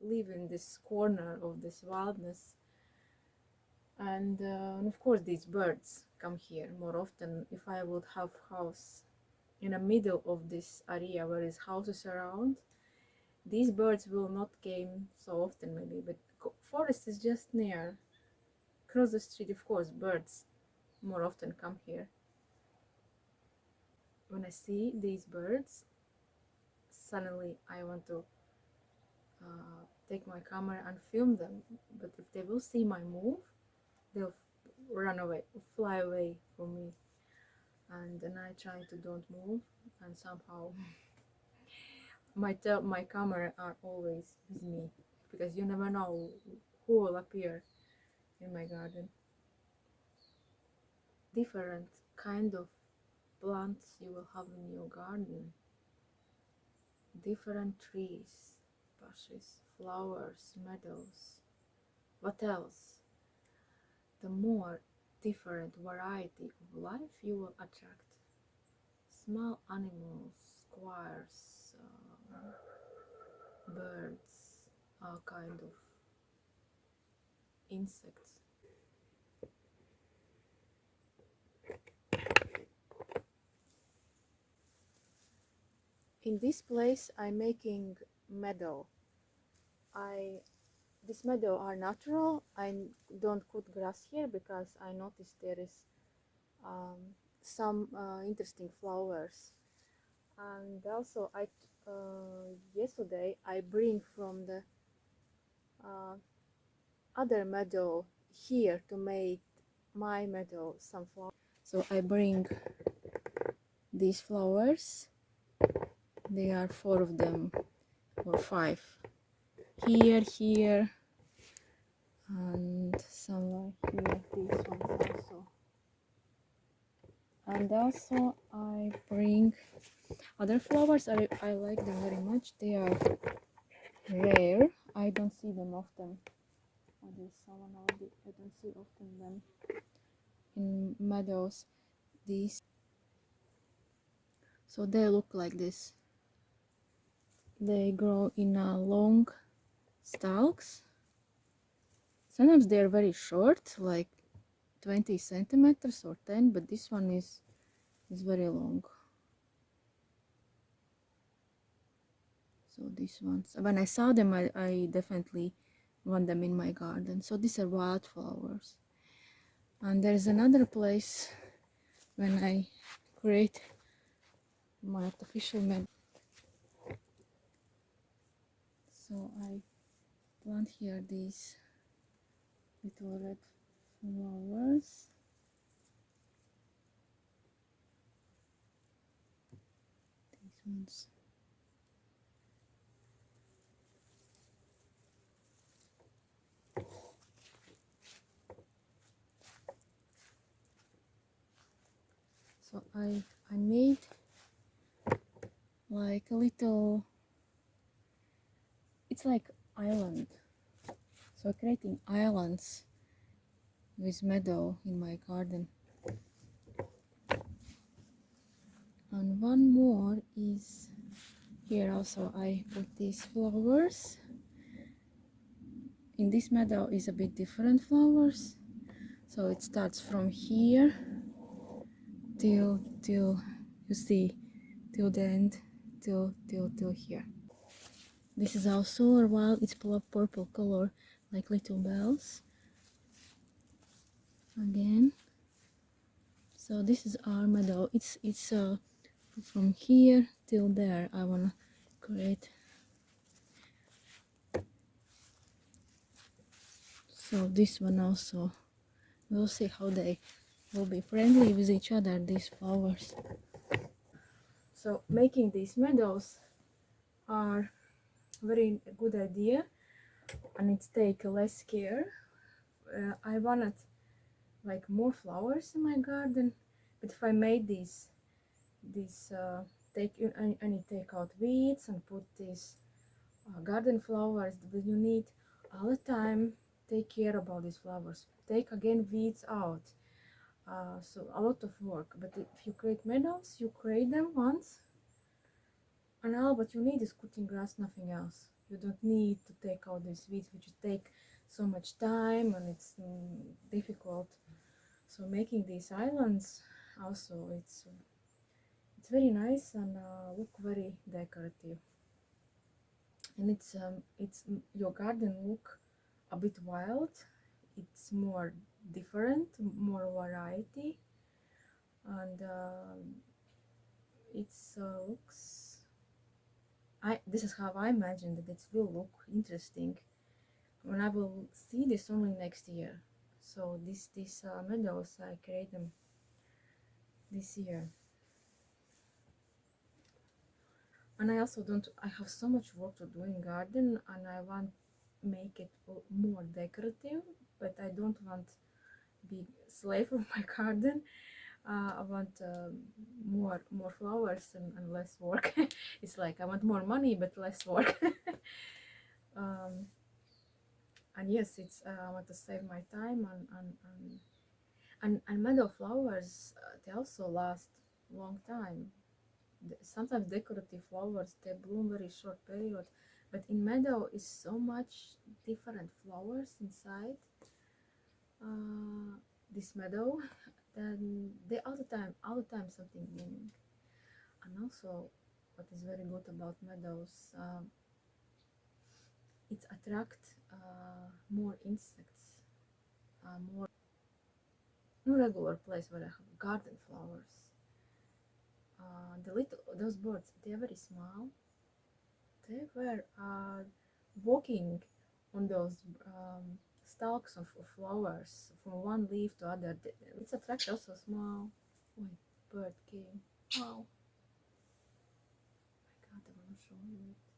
live in this corner of this wilderness, and of course these birds come here more often. If I would have house in the middle of this area where is houses around, these birds will not came so often maybe, but forest is just near. Across the street, of course, birds more often come here. When I see these birds, suddenly I want to take my camera and film them. But if they will see my move, they'll run away, fly away from me. And then I try to don't move, and somehow my camera are always with me, because you never know who will appear in my garden. Different kind of plants you will have in your garden, different trees, bushes, flowers, meadows. What else? The more different variety of life you will attract. Small animals, squares, birds, all kind of insects. In this place I'm making meadow. This meadow are natural. I don't cut grass here because I noticed there is some interesting flowers. And also yesterday I bring from the other meadow here to make my meadow some flowers. So I bring these flowers. There are 4 of them or 5 here, and somewhere here. These ones also. And also I bring other flowers. I like them very much. They are rare. I don't see them often. Oh, there's someone already. I don't see often them in meadows. These, so they look like this. They grow in long stalks. Sometimes they're very short, like 20 centimeters or 10, but this one is very long. So these ones, when I saw them, I definitely want them in my garden. So these are wildflowers. And there's another place when I create my artificial meadow. So I plant here these little red flowers. These ones. So I made like a little, it's like island. So creating islands with meadow in my garden. And one more is here also. I put these flowers. In this meadow is a bit different flowers. So it starts from here till you see till the end, till here. This is also a wild, it's purple color, like little bells. Again. So this is our meadow. It's from here till there. I wanna create. So this one also, we'll see how they will be friendly with each other, these flowers. So making these meadows are very good idea, and it take less care. I wanted like more flowers in my garden, but if I made these I need take out weeds and put these garden flowers. You need all the time take care about these flowers, take again weeds out, so a lot of work. But if you create meadows, you create them once And all what you need is cutting grass, nothing else. You don't need to take out these weeds which take so much time and it's difficult. So making these islands also, it's very nice and look very decorative. And it's your garden look a bit wild. It's more different, more variety, and it's looks. This is how I imagine that it will look interesting when I will see this only next year. So these meadows I create them this year, and I also don't. I have so much work to do in garden, and I want make it more decorative, but I don't want be slave of my garden. I want more flowers and less work. It's like I want more money but less work. um, and yes, it's I want to save my time and meadow flowers they also last long time. Sometimes decorative flowers they bloom very short period, but in meadow is so much different flowers inside uh, this meadow. Then they all the time something blooming. And also, what is very good about meadows, it attract more insects, more no regular place where I have garden flowers. The little those birds, they are very small. They were walking on those stalks of flowers from one leaf to other. It's attract also small. Wait, bird came. Wow, my God, I want to show you it.